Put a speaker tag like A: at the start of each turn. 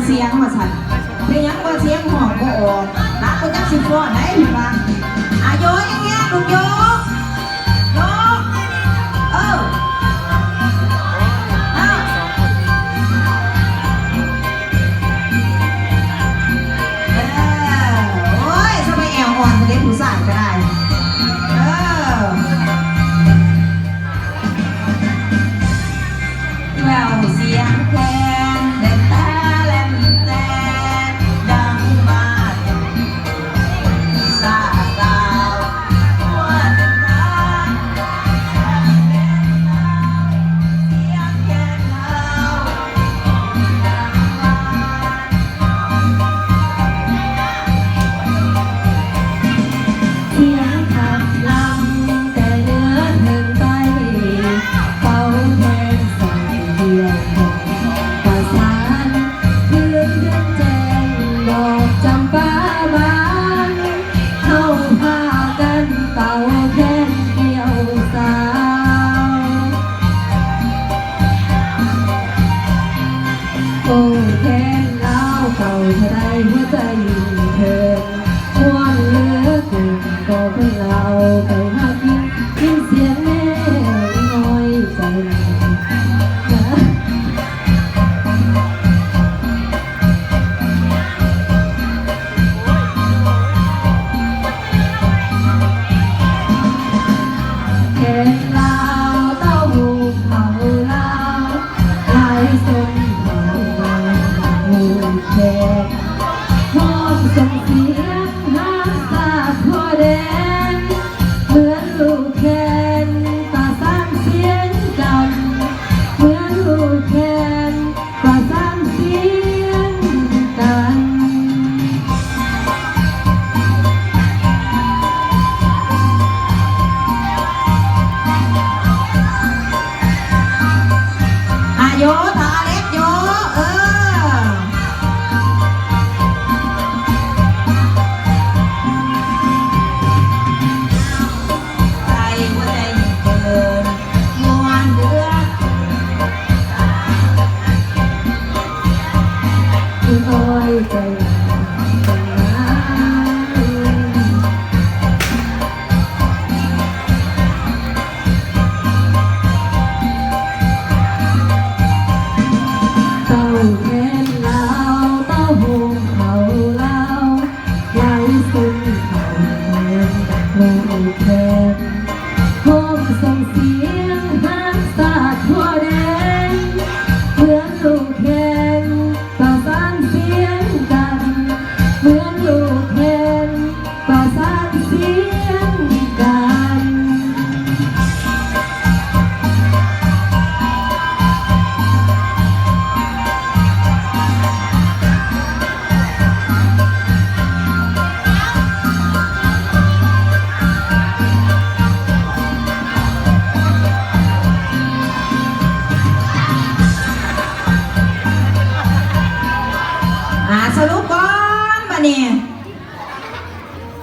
A: เสียงมาสั่นเพียงว่าเสียงหอมก็ออกรักก็จักสิฟ้อนไหนเห็นปะโยอย่างเงี้ยลูกโยโยเออโอ้ยทำไมแอวอ่อนคนนี้ผู้สาวก็ได้แววเสียงแคนเด็ดตาแหลมแตนดังมาสาดาวทั่วเส้นทางเสียงแคนเฮาดังมาเสียงขับลำแต่เนื้อเถินไปเป่าแทนใส่เดียวประสานเพื่อนเดือนแจ้งดอกจำปาบานเข้าพากันเป่าแค่เดียวสาวโอ้แค่เล่าเก่าเท่าไรหัวใจเธอม่วนเหลือเกินก็เพิ่งเราไปหากินเสียงแม่น้อยใจแค่ลาวเต้าหูเขาลาวลายส้มเขาหูแขกพร้อมส่งเสียงน้ำตาทั่วแดนเหมือนลูกแคนประสานเสียงกันเหมือนลูกแคนประสานเสียงกันโยตาเล็กโยใจหัวใจเกินมวนเดือดที่คอยใจเต้าแค่ลาวเต้าหูเขาลาวไหลซึมเขาเหมือนลูกแคนพร้อมส่งเสียงฮักสาดทั่วแดนเหมือนลูกแคน